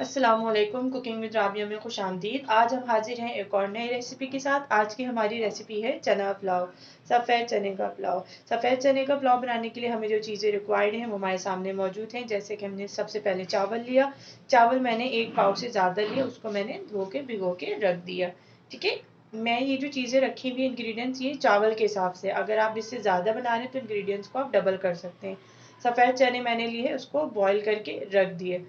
अस्सलामुअलैकुम। Cooking with Rabia में खुशामदीद। आज हम हाजिर हैं एक और नई रेसिपी के साथ। आज की हमारी रेसिपी है चना पुलाव, सफ़ेद चने का पुलाव। सफ़ेद चने का पुलाव बनाने के लिए हमें जो चीज़ें रिक्वायर्ड हैं वो हमारे सामने मौजूद हैं। जैसे कि हमने सबसे पहले चावल लिया। चावल मैंने 1 पाव से ज़्यादा लिया, उसको मैंने धो के भिगो के रख दिया। ठीक है, मैं ये जो चीज़ें रखी हुई इंग्रेडिएंट्स ये चावल के हिसाब से, अगर आप इससे ज़्यादा बना रहे हैं तो इंग्रेडिएंट्स को आप डबल कर सकते हैं। सफ़ेद चने मैंने लिए हैं, उसको बॉईल करके रख दिए।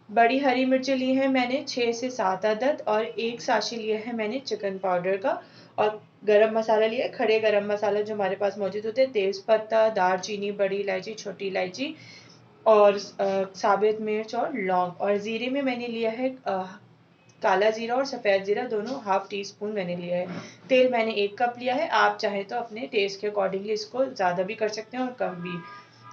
बड़ी हरी मिर्चें ली हैं मैंने 6 से 7 अदद, और 1 साशे लिया है मैंने चिकन पाउडर का। और गरम मसाला लिया है, खड़े गरम मसाला जो हमारे पास मौजूद होते हैं, तेज़ पत्ता, दालचीनी, बड़ी इलायची, छोटी इलायची और साबित मिर्च और लौंग। और ज़ीरे में मैंने लिया है काला ज़ीरा और सफ़ेद ज़ीरा, दोनों हाफ टी स्पून मैंने लिया है। तेल मैंने 1 कप लिया है। आप चाहें तो अपने टेस्ट के अकॉर्डिंगली इसको ज़्यादा भी कर सकते हैं और कम भी।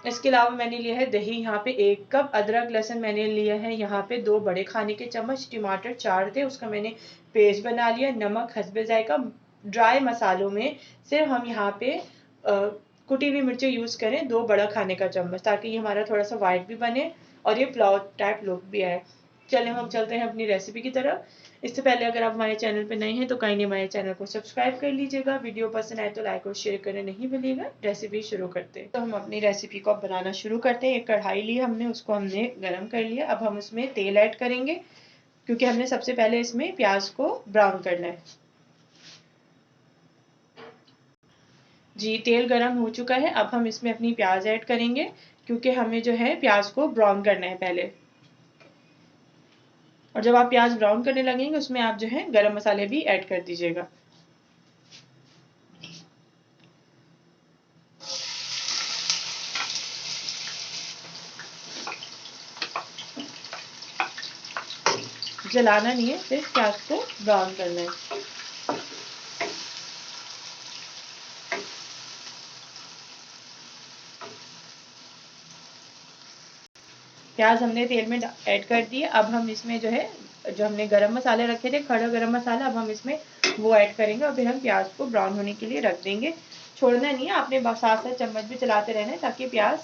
इसके अलावा मैंने लिया है दही यहाँ पे 1 कप, अदरक लहसुन मैंने लिया है यहाँ पे 2 बड़े खाने के चम्मच, टमाटर 4 थे, उसका मैंने पेस्ट बना लिया, नमक हस्बे जायका। ड्राई मसालों में सिर्फ हम यहाँ पे कुटी हुई मिर्चें यूज़ करें 2 बड़ा खाने का चम्मच, ताकि ये हमारा थोड़ा सा वाइट भी बने और ये पुलाव टाइप लुक भी आए। चलें हम चलते हैं अपनी रेसिपी की तरफ। इससे पहले अगर आप हमारे चैनल पे नए हैं तो काइंडली हमारे चैनल को सब्सक्राइब कर लीजिएगा। वीडियो पसंद आए तो लाइक और शेयर करना नहीं भूलिएगा। रेसिपी शुरू करते हैं। तो हम अपनी रेसिपी को अब बनाना शुरू करते हैं। एक कढ़ाई ली हमने, उसको हमने गर्म कर लिया। अब हम उसमें तेल ऐड करेंगे, क्योंकि हमने सबसे पहले इसमें प्याज को ब्राउन करना है। जी, तेल गर्म हो चुका है। अब हम इसमें अपनी प्याज ऐड करेंगे, क्योंकि हमें जो है प्याज को ब्राउन करना है पहले। और जब आप प्याज ब्राउन करने लगेंगे उसमें आप जो है गरम मसाले भी ऐड कर दीजिएगा। जलाना नहीं है, सिर्फ प्याज को ब्राउन करना है। प्याज हमने तेल में ऐड कर दिए। अब हम इसमें जो है, जो हमने गरम मसाले रखे थे, खड़ा गरम मसाला, अब हम इसमें वो ऐड करेंगे और फिर हम प्याज को ब्राउन होने के लिए रख देंगे। छोड़ना नहीं है, आपने साथ साथ चम्मच भी चलाते रहना है ताकि प्याज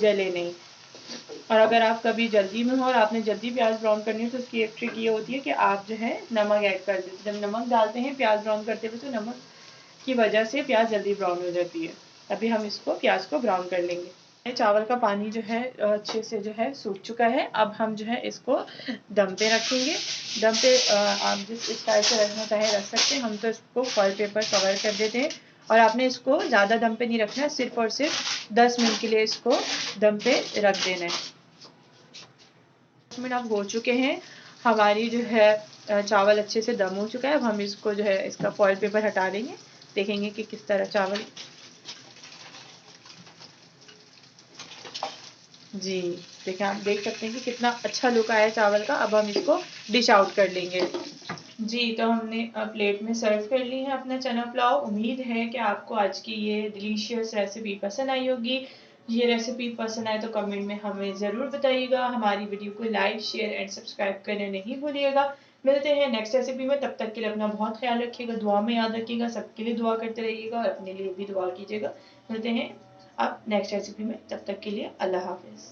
जले नहीं। और अगर आप कभी जल्दी में हो और आपने जल्दी प्याज ब्राउन करनी है तो उसकी एक ट्रिक ये होती है कि आप जो है नमक ऐड कर देते। जब नमक डालते हैं प्याज ब्राउन करते हुए तो नमक की वजह से प्याज जल्दी ब्राउन हो जाती है। अभी हम इसको प्याज को ब्राउन कर लेंगे। चावल का पानी जो है अच्छे से जो है सूख चुका है। अब हम जो है इसको दम पे रखेंगे। दम पे आप जिस स्टाइल से रखना चाहे रख सकते हैं। हम तो इसको फॉइल पेपर कवर कर देते हैं। और आपने इसको ज़्यादा दम पे नहीं रखना है, सिर्फ और सिर्फ 10 मिनट के लिए इसको दम पे रख देना है। 10 मिनट अब हो चुके हैं। हमारी जो है चावल अच्छे से दम हो चुका है। अब हम इसको जो है इसका फॉइल पेपर हटा देंगे। देखेंगे कि किस तरह चावल, जी देखिए, आप देख सकते हैं कि कितना अच्छा लुक आया है चावल का। अब हम इसको डिश आउट कर लेंगे। जी, तो हमने प्लेट में सर्व कर ली है अपना चना पुलाव। उम्मीद है कि आपको आज की ये डिलीशियस रेसिपी पसंद आई होगी। ये रेसिपी पसंद आए तो कमेंट में हमें ज़रूर बताइएगा। हमारी वीडियो को लाइक, शेयर एंड सब्सक्राइब करना नहीं भूलिएगा। मिलते हैं नेक्स्ट रेसिपी में, तब तक के लिए अपना बहुत ख्याल रखिएगा, दुआ में याद रखिएगा, सबके लिए दुआ करते रहिएगा और अपने लिए भी दुआ कीजिएगा। मिलते हैं अब नेक्स्ट रेसिपी में, तब तक के लिए अल्लाह हाफिज़।